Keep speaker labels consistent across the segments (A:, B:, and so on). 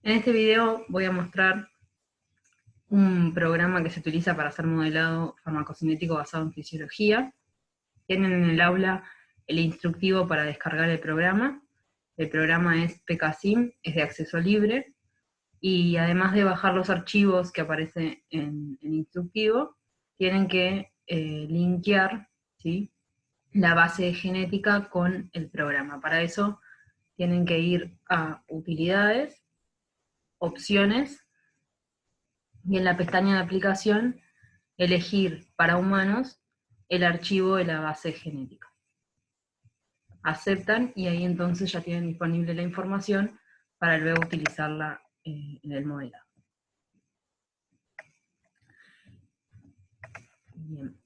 A: En este video voy a mostrar un programa que se utiliza para hacer modelado farmacocinético basado en fisiología. Tienen en el aula el instructivo para descargar el programa. El programa es PKSIM, es de acceso libre, y además de bajar los archivos que aparecen en el instructivo, tienen que linkear, ¿sí?, la base genética con el programa. Para eso tienen que ir a utilidades, opciones, y en la pestaña de aplicación elegir para humanos el archivo de la base genética. Aceptan y ahí entonces ya tienen disponible la información para luego utilizarla en el modelado. Bien.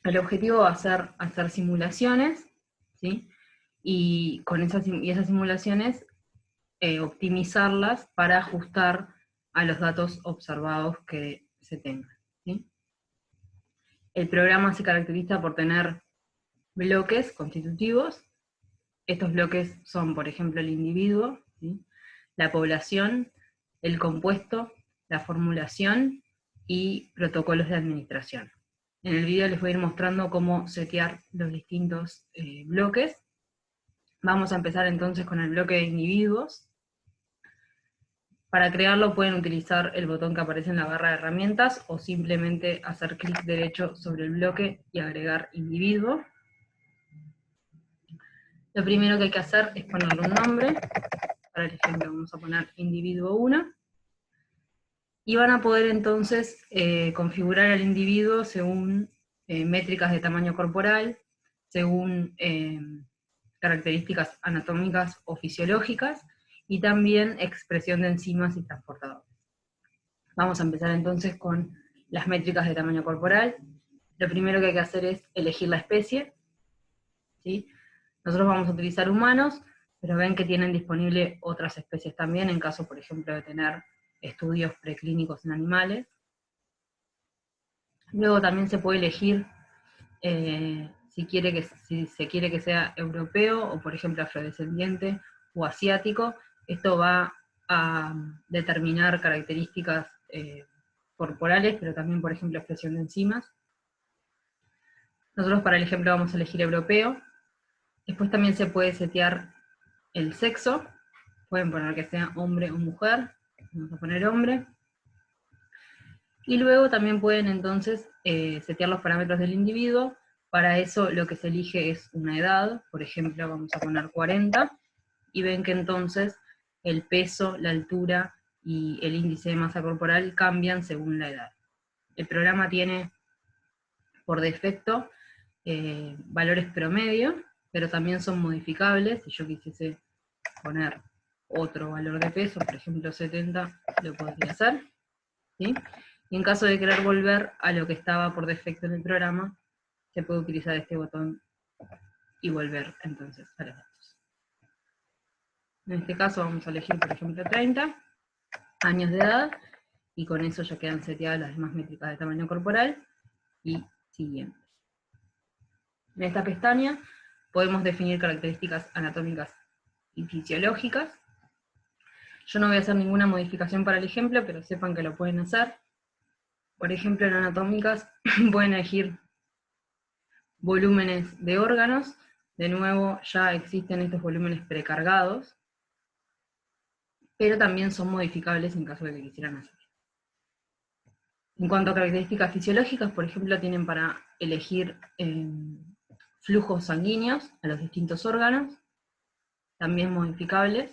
A: El objetivo va a ser hacer simulaciones, ¿sí? Y con esas simulaciones optimizarlas para ajustar a los datos observados que se tengan, ¿sí? El programa se caracteriza por tener bloques constitutivos. Estos bloques son, por ejemplo, el individuo, ¿sí?, la población, el compuesto, la formulación y protocolos de administración. En el video les voy a ir mostrando cómo setear los distintos bloques. Vamos a empezar entonces con el bloque de individuos. Para crearlo pueden utilizar el botón que aparece en la barra de herramientas o simplemente hacer clic derecho sobre el bloque y agregar individuo. Lo primero que hay que hacer es ponerle un nombre. Para el ejemplo vamos a poner individuo 1. Y van a poder entonces configurar al individuo según métricas de tamaño corporal, según características anatómicas o fisiológicas, y también expresión de enzimas y transportadores. Vamos a empezar entonces con las métricas de tamaño corporal. Lo primero que hay que hacer es elegir la especie, ¿sí? Nosotros vamos a utilizar humanos, pero ven que tienen disponible otras especies también, en caso, por ejemplo, de tener estudios preclínicos en animales. Luego también se puede elegir si se quiere que sea europeo, o por ejemplo afrodescendiente o asiático. Esto va a determinar características corporales, pero también, por ejemplo, expresión de enzimas. Nosotros para el ejemplo vamos a elegir europeo. Después también se puede setear el sexo. Pueden poner que sea hombre o mujer. Vamos a poner hombre. Y luego también pueden entonces setear los parámetros del individuo. Para eso lo que se elige es una edad. Por ejemplo, vamos a poner 40. Y ven que entonces el peso, la altura y el índice de masa corporal cambian según la edad. El programa tiene por defecto valores promedio, pero también son modificables. Si yo quisiese poner otro valor de peso, por ejemplo 70, lo podría hacer, ¿sí? Y en caso de querer volver a lo que estaba por defecto en el programa, se puede utilizar este botón y volver entonces a los datos. En este caso vamos a elegir, por ejemplo, 30 años de edad, y con eso ya quedan seteadas las demás métricas de tamaño corporal, y siguiente. En esta pestaña podemos definir características anatómicas y fisiológicas. Yo no voy a hacer ninguna modificación para el ejemplo, pero sepan que lo pueden hacer. Por ejemplo, en anatómicas pueden elegir volúmenes de órganos. De nuevo, ya existen estos volúmenes precargados, pero también son modificables en caso de que quisieran hacer. En cuanto a características fisiológicas, por ejemplo, tienen para elegir flujos sanguíneos a los distintos órganos, también modificables,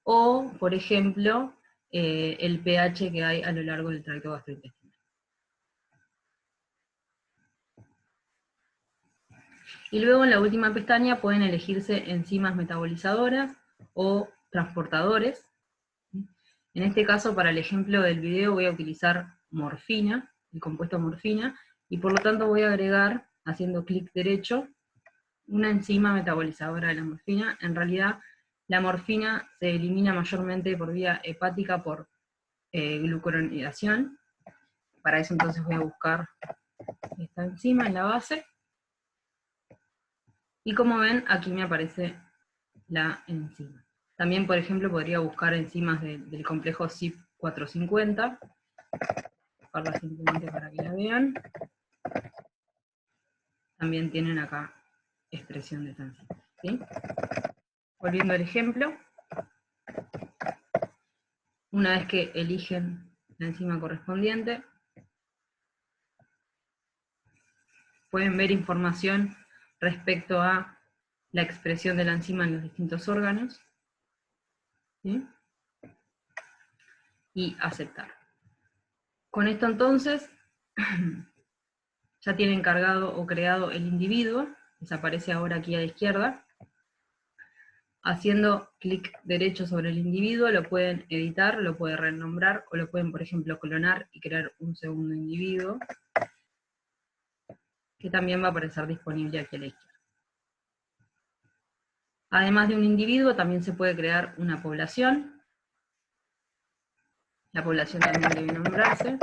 A: o, por ejemplo, el pH que hay a lo largo del tracto gastrointestinal. Y luego en la última pestaña pueden elegirse enzimas metabolizadoras o transportadores. En este caso, para el ejemplo del video, voy a utilizar morfina, el compuesto morfina, y por lo tanto voy a agregar, haciendo clic derecho, una enzima metabolizadora de la morfina. En realidad, la morfina se elimina mayormente por vía hepática por glucuronidación. Para eso entonces voy a buscar esta enzima en la base. Y como ven, aquí me aparece la enzima. También, por ejemplo, podría buscar enzimas del complejo CYP450, buscarla simplemente para que la vean. También tienen acá expresión de esta enzima, ¿sí? Volviendo al ejemplo, una vez que eligen la enzima correspondiente, pueden ver información respecto a la expresión de la enzima en los distintos órganos, ¿sí? Y aceptar. Con esto entonces, ya tienen cargado o creado el individuo, desaparece ahora aquí a la izquierda. Haciendo clic derecho sobre el individuo lo pueden editar, lo pueden renombrar, o lo pueden, por ejemplo, clonar y crear un segundo individuo, que también va a aparecer disponible aquí a la izquierda. Además de un individuo, también se puede crear una población. La población también debe nombrarse.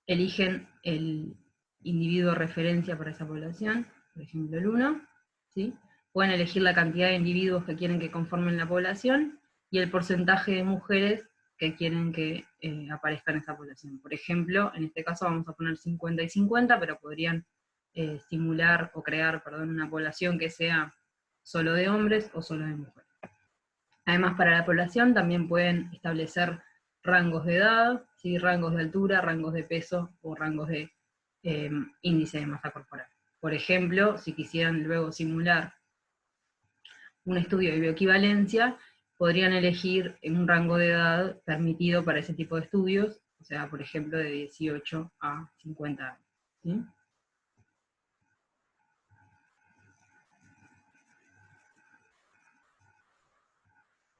A: Eligen el individuo referencia para esa población, por ejemplo el 1, ¿sí? Pueden elegir la cantidad de individuos que quieren que conformen la población y el porcentaje de mujeres que quieren que aparezca en esa población. Por ejemplo, en este caso vamos a poner 50 y 50, pero podrían simular o crear, una población que sea solo de hombres o solo de mujeres. Además, para la población también pueden establecer rangos de edad, ¿sí? Rangos de altura, rangos de peso o rangos de índice de masa corporal. Por ejemplo, si quisieran luego simular un estudio de bioequivalencia, podrían elegir un rango de edad permitido para ese tipo de estudios, o sea, por ejemplo, de 18 a 50 años, ¿sí?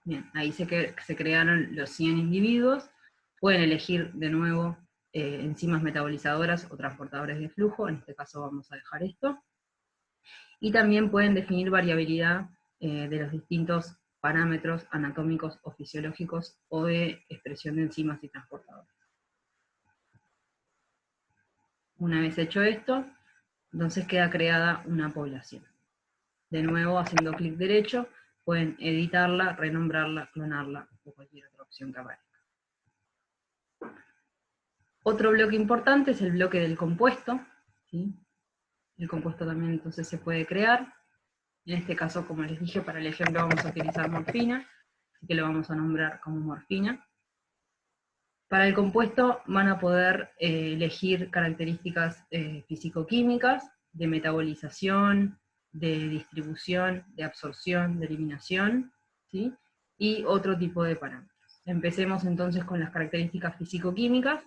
A: Bien, ahí se crearon los 100 individuos. Pueden elegir de nuevo enzimas metabolizadoras o transportadores de flujo, en este caso vamos a dejar esto. Y también pueden definir variabilidad de los distintos parámetros anatómicos o fisiológicos o de expresión de enzimas y transportadores. Una vez hecho esto, entonces queda creada una población. De nuevo, haciendo clic derecho, pueden editarla, renombrarla, clonarla o cualquier otra opción que aparezca. Otro bloque importante es el bloque del compuesto, ¿sí? El compuesto también entonces se puede crear. En este caso, como les dije, para el ejemplo vamos a utilizar morfina, así que lo vamos a nombrar como morfina. Para el compuesto van a poder elegir características físico-químicas, de metabolización, de distribución, de absorción, de eliminación, ¿sí? Y otro tipo de parámetros. Empecemos entonces con las características físico-químicas.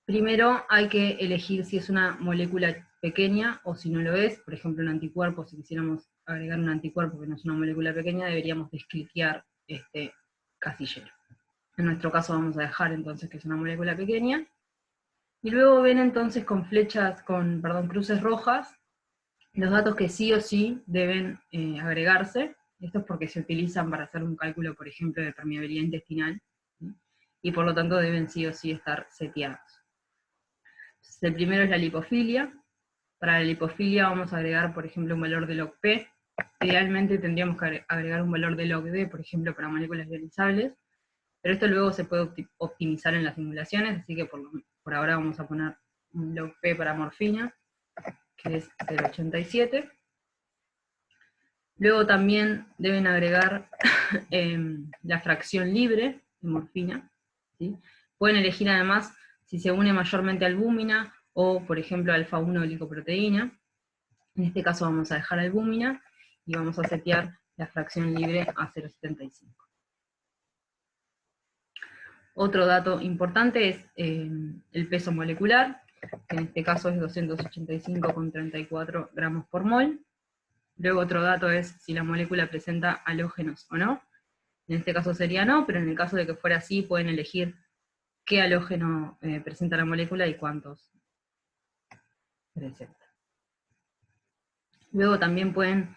A: Primero hay que elegir si es una molécula pequeña o si no lo es. Por ejemplo, un anticuerpo, si quisiéramos agregar un anticuerpo que no es una molécula pequeña, deberíamos descliquear este casillero. En nuestro caso vamos a dejar entonces que es una molécula pequeña. Y luego ven entonces con cruces rojas, los datos que sí o sí deben agregarse. Esto es porque se utilizan para hacer un cálculo, por ejemplo, de permeabilidad intestinal, ¿sí? Y por lo tanto deben sí o sí estar seteados. El primero es la lipofilia. Para la lipofilia vamos a agregar, por ejemplo, un valor de log P. Idealmente tendríamos que agregar un valor de log D, por ejemplo, para moléculas ionizables, pero esto luego se puede optimizar en las simulaciones, así que por ahora vamos a poner un log P para morfina, que es 0,87. Luego también deben agregar la fracción libre de morfina, ¿sí? Pueden elegir además si se une mayormente a albúmina o, por ejemplo, alfa-1 glicoproteína. En este caso vamos a dejar albúmina y vamos a setear la fracción libre a 0,75. Otro dato importante es el peso molecular, que en este caso es 285,34 gramos por mol. Luego otro dato es si la molécula presenta halógenos o no. En este caso sería no, pero en el caso de que fuera así, pueden elegir qué halógeno presenta la molécula y cuántos presenta. Luego también pueden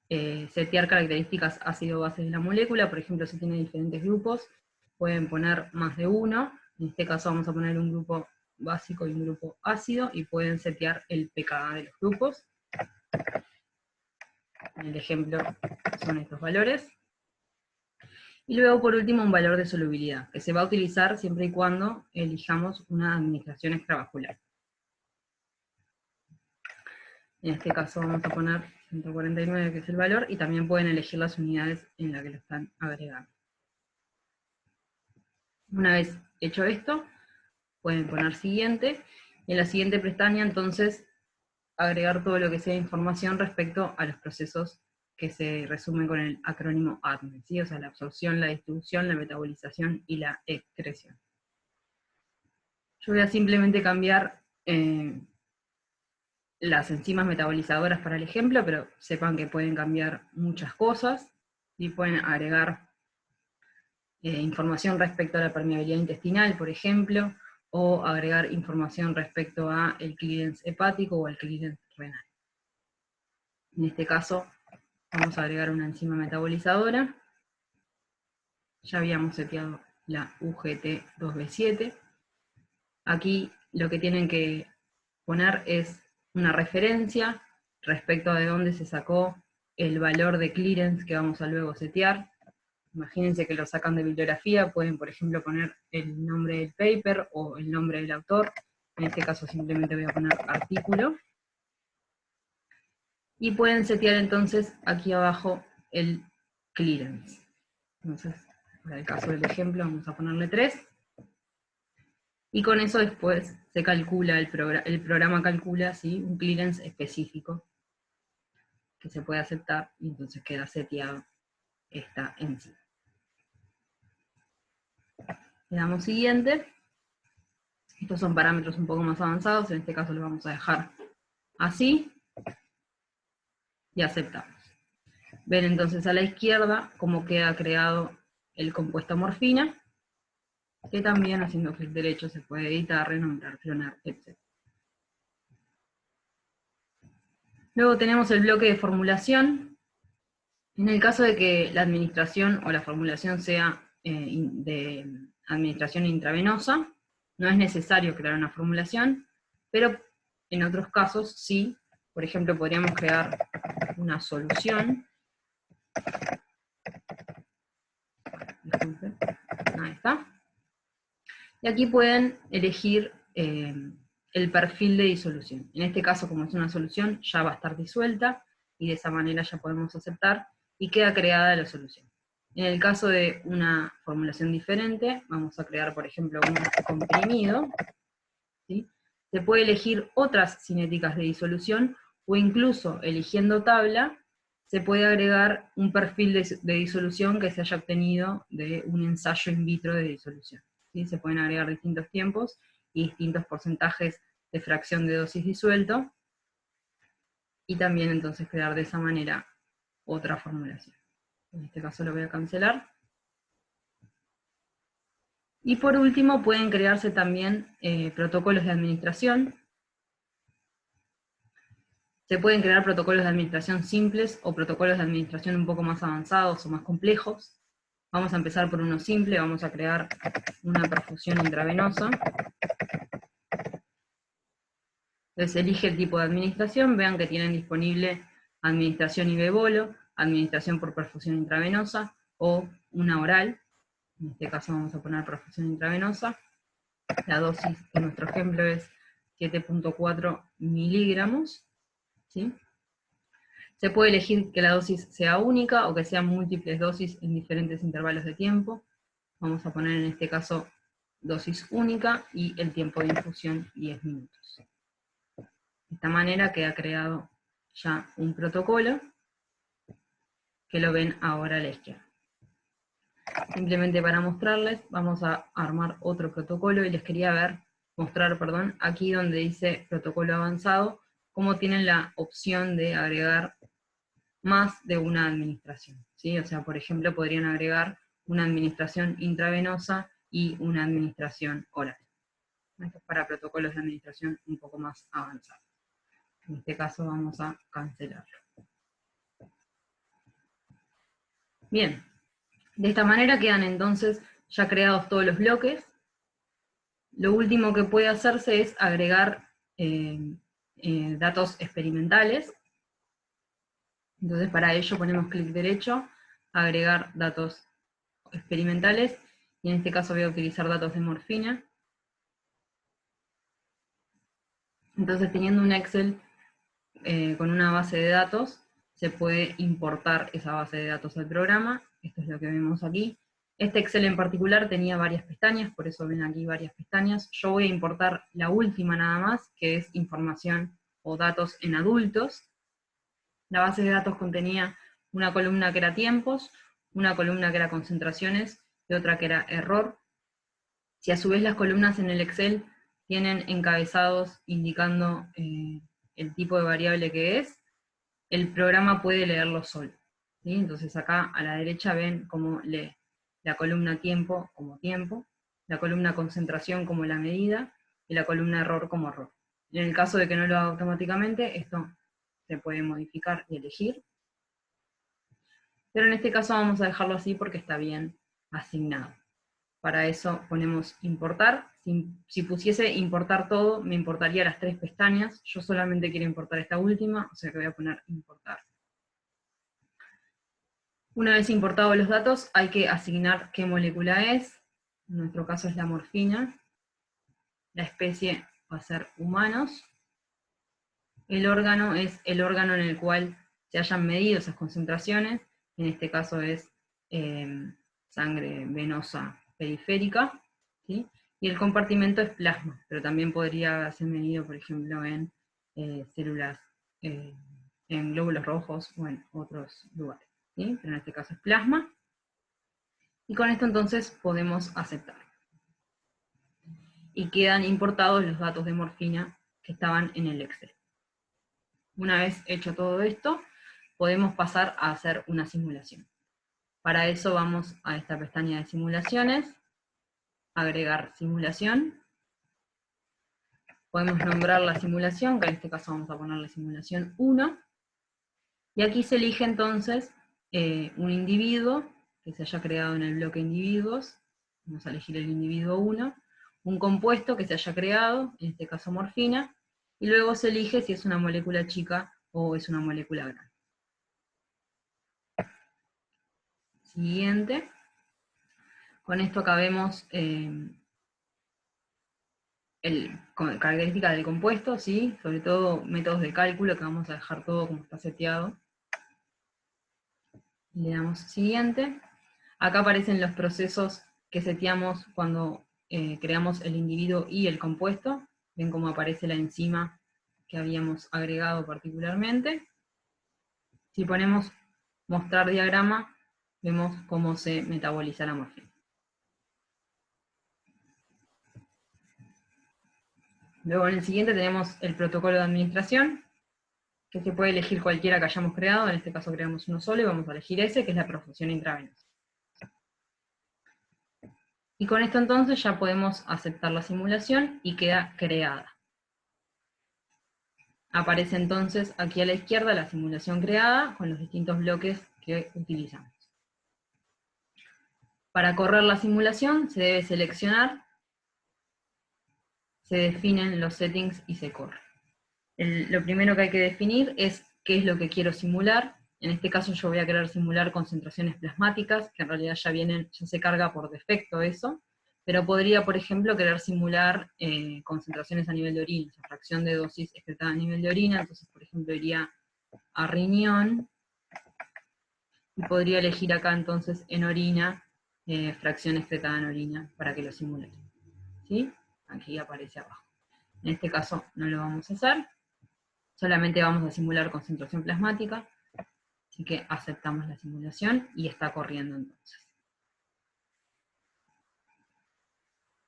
A: setear características ácido-bases de la molécula, por ejemplo, si tiene diferentes grupos, pueden poner más de uno. En este caso vamos a poner un grupo básico y un grupo ácido, y pueden setear el pKa de los grupos. En el ejemplo son estos valores. Y luego, por último, un valor de solubilidad, que se va a utilizar siempre y cuando elijamos una administración extravascular. En este caso vamos a poner 149, que es el valor, y también pueden elegir las unidades en las que lo están agregando. Una vez hecho esto, pueden poner siguiente, y en la siguiente pestaña, entonces, agregar todo lo que sea información respecto a los procesos que se resumen con el acrónimo ADME, ¿sí? O sea, la absorción, la distribución, la metabolización y la excreción. Yo voy a simplemente cambiar las enzimas metabolizadoras para el ejemplo, pero sepan que pueden cambiar muchas cosas, y pueden agregar información respecto a la permeabilidad intestinal, por ejemplo, o agregar información respecto a el clearance hepático o al clearance renal. En este caso, vamos a agregar una enzima metabolizadora. Ya habíamos seteado la UGT2B7. Aquí lo que tienen que poner es una referencia respecto a de dónde se sacó el valor de clearance que vamos a luego setear. Imagínense que lo sacan de bibliografía, pueden por ejemplo poner el nombre del paper o el nombre del autor. En este caso simplemente voy a poner artículo. Y pueden setear entonces aquí abajo el clearance. Entonces, para el caso del ejemplo vamos a ponerle 3. Y con eso después se calcula, el programa calcula, ¿sí?, un clearance específico que se puede aceptar, y entonces queda seteado esta enzima. Le damos siguiente. Estos son parámetros un poco más avanzados, en este caso los vamos a dejar así, y aceptamos. Ven entonces a la izquierda cómo queda creado el compuesto morfina, que también haciendo clic derecho se puede editar, renombrar, clonar, etc. Luego tenemos el bloque de formulación. En el caso de que la administración o la formulación sea de administración intravenosa, no es necesario crear una formulación, pero en otros casos sí. Por ejemplo, podríamos crear una solución. Disculpe. Ahí está. Y aquí pueden elegir el perfil de disolución. En este caso, como es una solución, ya va a estar disuelta, y de esa manera ya podemos aceptar, y queda creada la solución. En el caso de una formulación diferente, vamos a crear, por ejemplo, un comprimido, ¿sí? Se puede elegir otras cinéticas de disolución, o incluso, eligiendo tabla, se puede agregar un perfil de disolución que se haya obtenido de un ensayo in vitro de disolución. ¿Sí? Se pueden agregar distintos tiempos y distintos porcentajes de fracción de dosis disuelto, y también entonces crear de esa manera otra formulación. En este caso lo voy a cancelar. Y por último pueden crearse también protocolos de administración. Se pueden crear protocolos de administración simples o protocolos de administración un poco más avanzados o más complejos. Vamos a empezar por uno simple, vamos a crear una perfusión intravenosa. Entonces elige el tipo de administración, vean que tienen disponible administración IV bolo, administración por perfusión intravenosa o una oral. En este caso vamos a poner perfusión intravenosa. La dosis de nuestro ejemplo es 7.4 miligramos. ¿Sí? Se puede elegir que la dosis sea única o que sean múltiples dosis en diferentes intervalos de tiempo. Vamos a poner en este caso dosis única y el tiempo de infusión 10 minutos. De esta manera queda creado ya un protocolo, que lo ven ahora a la izquierda. Simplemente para mostrarles, vamos a armar otro protocolo, y les quería mostrar, aquí donde dice protocolo avanzado, cómo tienen la opción de agregar más de una administración, ¿sí? O sea, por ejemplo, podrían agregar una administración intravenosa y una administración oral. Esto es para protocolos de administración un poco más avanzados. En este caso vamos a cancelarlo. Bien, de esta manera quedan entonces ya creados todos los bloques. Lo último que puede hacerse es agregar datos experimentales. Entonces para ello ponemos clic derecho, agregar datos experimentales, y en este caso voy a utilizar datos de morfina. Entonces teniendo un Excel con una base de datos, se puede importar esa base de datos al programa. Esto es lo que vemos aquí. Este Excel en particular tenía varias pestañas, por eso ven aquí varias pestañas. Yo voy a importar la última nada más, que es información o datos en adultos. La base de datos contenía una columna que era tiempos, una columna que era concentraciones y otra que era error. Si a su vez las columnas en el Excel tienen encabezados indicando el tipo de variable que es, el programa puede leerlo solo, ¿sí? Entonces acá a la derecha ven cómo lee la columna tiempo como tiempo, la columna concentración como la medida, y la columna error como error. En el caso de que no lo haga automáticamente, esto se puede modificar y elegir, pero en este caso vamos a dejarlo así porque está bien asignado. Para eso ponemos importar. Si pusiese importar todo, me importaría las 3 pestañas. Yo solamente quiero importar esta última, o sea que voy a poner importar. Una vez importados los datos, hay que asignar qué molécula es. En nuestro caso es la morfina. La especie va a ser humanos. El órgano es el órgano en el cual se hayan medido esas concentraciones. En este caso es sangre venosa periférica, ¿sí? Y el compartimento es plasma, pero también podría ser medido, por ejemplo, en células, en glóbulos rojos o en otros lugares, ¿sí? Pero en este caso es plasma. Y con esto entonces podemos aceptar. Y quedan importados los datos de morfina que estaban en el Excel. Una vez hecho todo esto, podemos pasar a hacer una simulación. Para eso vamos a esta pestaña de simulaciones, agregar simulación. Podemos nombrar la simulación, que en este caso vamos a ponerle simulación 1. Y aquí se elige entonces un individuo que se haya creado en el bloque individuos. Vamos a elegir el individuo 1. Un compuesto que se haya creado, en este caso morfina. Y luego se elige si es una molécula chica o es una molécula grande. Siguiente. Con esto acá vemos características del compuesto, ¿sí? Sobre todo métodos de cálculo, que vamos a dejar todo como está seteado. Le damos siguiente. Acá aparecen los procesos que seteamos cuando creamos el individuo y el compuesto. Ven cómo aparece la enzima que habíamos agregado particularmente. Si ponemos mostrar diagrama, vemos cómo se metaboliza la morfina. Luego en el siguiente tenemos el protocolo de administración, que se puede elegir cualquiera que hayamos creado. En este caso creamos uno solo y vamos a elegir ese, que es la perfusión intravenosa. Y con esto entonces ya podemos aceptar la simulación y queda creada. Aparece entonces aquí a la izquierda la simulación creada con los distintos bloques que utilizamos. Para correr la simulación se debe seleccionar, se definen los settings y se corre. Lo primero que hay que definir es qué es lo que quiero simular. En este caso yo voy a querer simular concentraciones plasmáticas, que en realidad ya se carga por defecto eso, pero podría, por ejemplo, querer simular concentraciones a nivel de orina, o sea, fracción de dosis excretada a nivel de orina. Entonces, por ejemplo, iría a riñón, y podría elegir acá entonces en orina, fracción excretada en orina, para que lo simule. ¿Sí? Aquí aparece abajo. En este caso no lo vamos a hacer, solamente vamos a simular concentración plasmática, así que aceptamos la simulación y está corriendo entonces.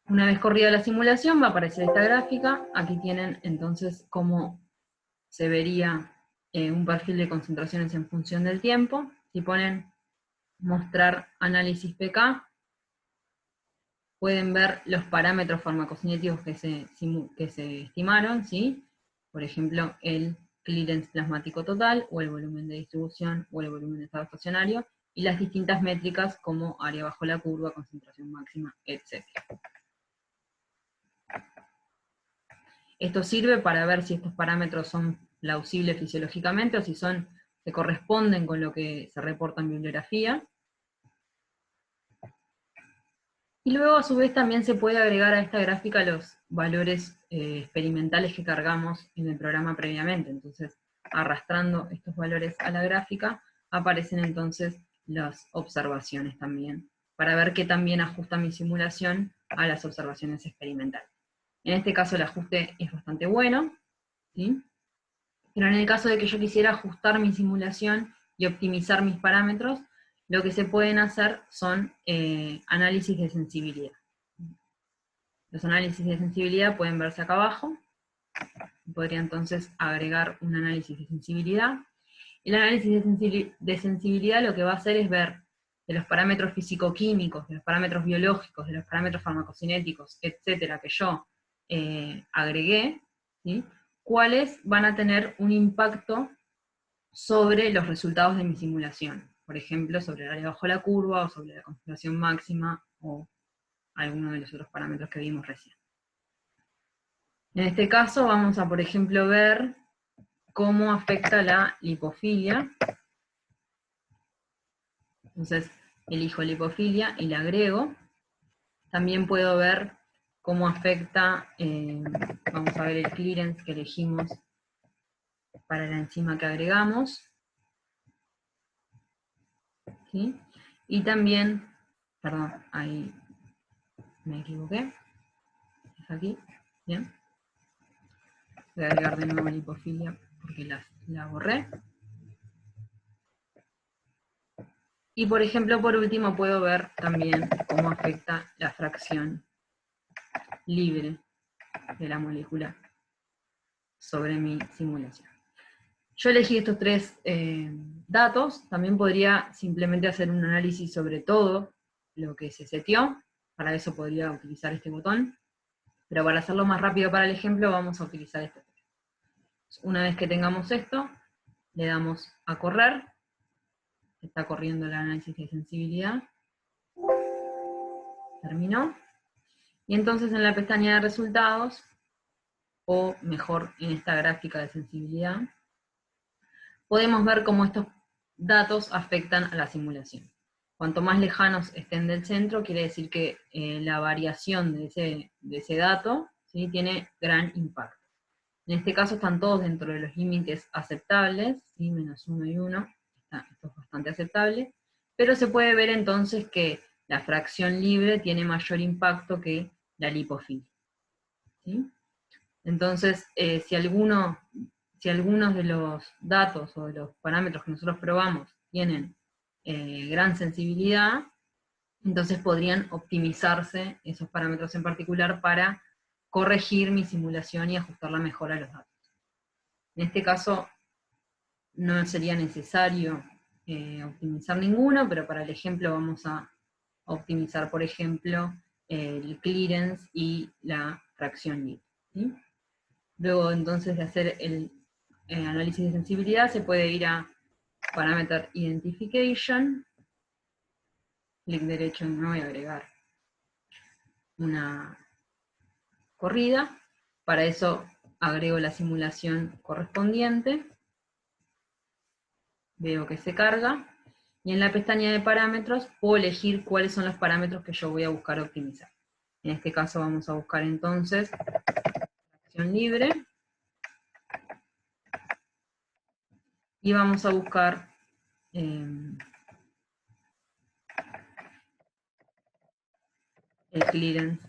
A: Una vez corrida la simulación va a aparecer esta gráfica. Aquí tienen entonces cómo se vería un perfil de concentraciones en función del tiempo. Si ponen mostrar análisis PK, pueden ver los parámetros farmacocinéticos que se estimaron, ¿sí? Por ejemplo, el clearance plasmático total, o el volumen de distribución, o el volumen de estado estacionario, y las distintas métricas como área bajo la curva, concentración máxima, etc. Esto sirve para ver si estos parámetros son plausibles fisiológicamente o si son se corresponden con lo que se reporta en bibliografía. Y luego, a su vez, también se puede agregar a esta gráfica los valores experimentales que cargamos en el programa previamente. Entonces, arrastrando estos valores a la gráfica, aparecen entonces las observaciones también, para ver qué también ajusta mi simulación a las observaciones experimentales. En este caso el ajuste es bastante bueno, ¿sí? Pero en el caso de que yo quisiera ajustar mi simulación y optimizar mis parámetros, lo que se pueden hacer son análisis de sensibilidad. Los análisis de sensibilidad pueden verse acá abajo. Podría entonces agregar un análisis de sensibilidad. El análisis de sensibilidad lo que va a hacer es ver de los parámetros físico-químicos, de los parámetros biológicos, de los parámetros farmacocinéticos, etcétera, que yo agregué, ¿sí?, cuáles van a tener un impacto sobre los resultados de mi simulación. Por ejemplo, sobre el área bajo la curva, o sobre la concentración máxima, o alguno de los otros parámetros que vimos recién. En este caso vamos a, por ejemplo, ver cómo afecta la lipofilia. Entonces, elijo lipofilia y la agrego. También puedo ver cómo afecta, vamos a ver el clearance que elegimos para la enzima que agregamos. ¿Sí? Y también, perdón, ahí me equivoqué. Es aquí, bien. Voy a agregar de nuevo lipofilia porque la borré. Y por ejemplo, por último, puedo ver también cómo afecta la fracción libre de la molécula sobre mi simulación. Yo elegí estos tres datos. También podría simplemente hacer un análisis sobre todo lo que se seteó. Para eso podría utilizar este botón. Pero para hacerlo más rápido para el ejemplo, vamos a utilizar este. Una vez que tengamos esto, le damos a correr. Está corriendo el análisis de sensibilidad. Terminó. Y entonces en la pestaña de resultados, o mejor en esta gráfica de sensibilidad, podemos ver cómo estos datos afectan a la simulación. Cuanto más lejanos estén del centro, quiere decir que la variación de ese dato, ¿sí?, tiene gran impacto. En este caso están todos dentro de los límites aceptables, ¿sí?, -1 y 1, esto es bastante aceptable, pero se puede ver entonces que la fracción libre tiene mayor impacto que la lipofilia, ¿sí? Entonces, si algunos de los datos o de los parámetros que nosotros probamos tienen gran sensibilidad, entonces podrían optimizarse esos parámetros en particular para corregir mi simulación y ajustarla mejor a los datos. En este caso, no sería necesario optimizar ninguno, pero para el ejemplo vamos a optimizar, por ejemplo, el clearance y la fracción libre, ¿sí? Luego entonces de hacer el análisis de sensibilidad, se puede ir a Parameter Identification, clic derecho de nuevo y agregar una corrida. Para eso agrego la simulación correspondiente, veo que se carga, y en la pestaña de parámetros puedo elegir cuáles son los parámetros que yo voy a buscar optimizar. En este caso vamos a buscar entonces fracción libre, y vamos a buscar el clearance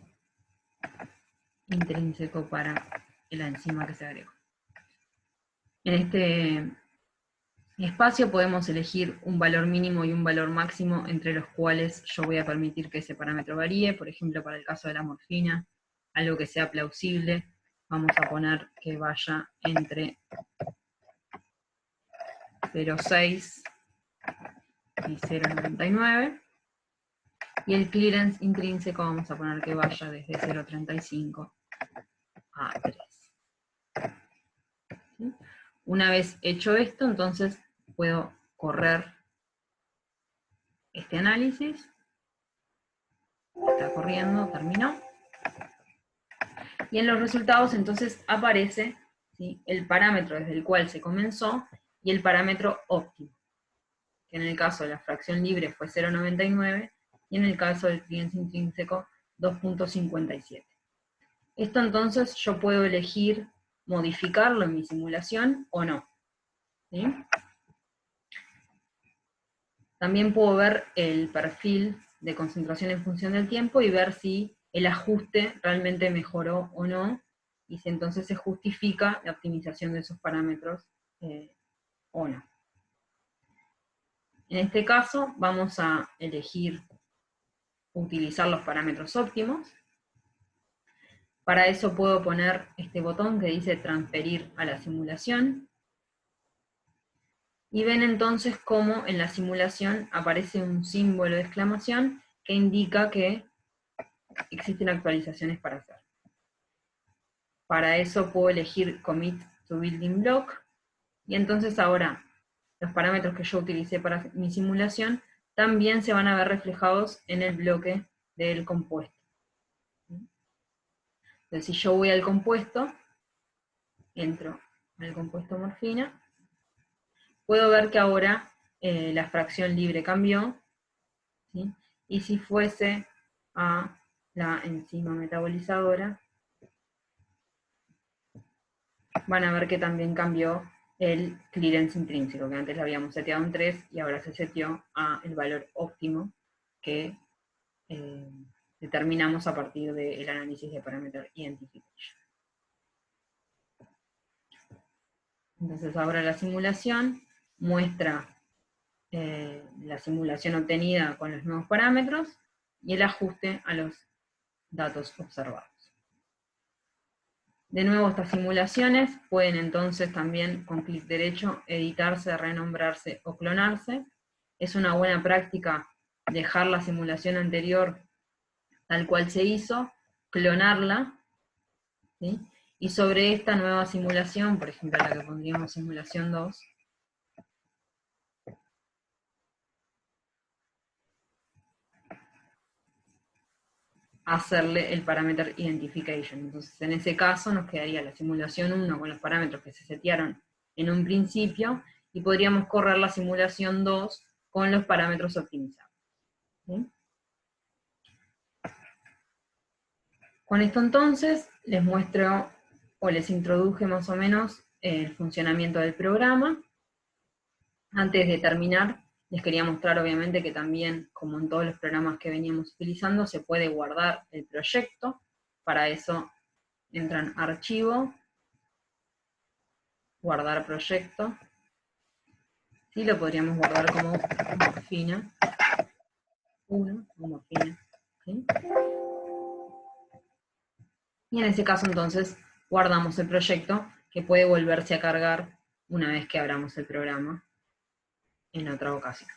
A: intrínseco para la enzima que se agregó. En este espacio podemos elegir un valor mínimo y un valor máximo entre los cuales yo voy a permitir que ese parámetro varíe. Por ejemplo, para el caso de la morfina, algo que sea plausible, vamos a poner que vaya entre 0,6 y 0,99. Y el clearance intrínseco vamos a poner que vaya desde 0,35 a 3. ¿Sí? Una vez hecho esto, entonces puedo correr este análisis. Está corriendo, terminó. Y en los resultados entonces aparece, ¿sí?, el parámetro desde el cual se comenzó y el parámetro óptimo, que en el caso de la fracción libre fue 0,99 y en el caso del cliente intrínseco 2,57. Esto entonces yo puedo elegir modificarlo en mi simulación o no, ¿sí? También puedo ver el perfil de concentración en función del tiempo y ver si el ajuste realmente mejoró o no, y si entonces se justifica la optimización de esos parámetros o no. En este caso vamos a elegir utilizar los parámetros óptimos. Para eso puedo poner este botón que dice transferir a la simulación. Y ven entonces cómo en la simulación aparece un símbolo de exclamación que indica que existen actualizaciones para hacer. Para eso puedo elegir Commit to Building Block, y entonces ahora los parámetros que yo utilicé para mi simulación también se van a ver reflejados en el bloque del compuesto. Entonces si yo voy al compuesto, entro al compuesto morfina, puedo ver que ahora la fracción libre cambió, ¿sí? Y si fuese a la enzima metabolizadora, van a ver que también cambió el clearance intrínseco, que antes lo habíamos seteado en 3 y ahora se seteó a el valor óptimo que determinamos a partir del análisis de parameter identification. Entonces ahora la simulación muestra la simulación obtenida con los nuevos parámetros y el ajuste a los datos observados. De nuevo, estas simulaciones pueden entonces también con clic derecho editarse, renombrarse o clonarse. Es una buena práctica dejar la simulación anterior tal cual se hizo, clonarla, ¿sí? Y sobre esta nueva simulación, por ejemplo la que pondríamos simulación 2, hacerle el parameter identification. Entonces en ese caso nos quedaría la simulación 1 con los parámetros que se setearon en un principio, y podríamos correr la simulación 2 con los parámetros optimizados. ¿Sí? Con esto entonces les muestro o les introduje más o menos el funcionamiento del programa. Antes de terminar, les quería mostrar obviamente que también, como en todos los programas que veníamos utilizando, se puede guardar el proyecto. Para eso entran Archivo, Guardar proyecto. Sí, lo podríamos guardar como morfina 1, o morfina, ¿sí? Y en ese caso entonces guardamos el proyecto, que puede volverse a cargar una vez que abramos el programa en otra ocasión.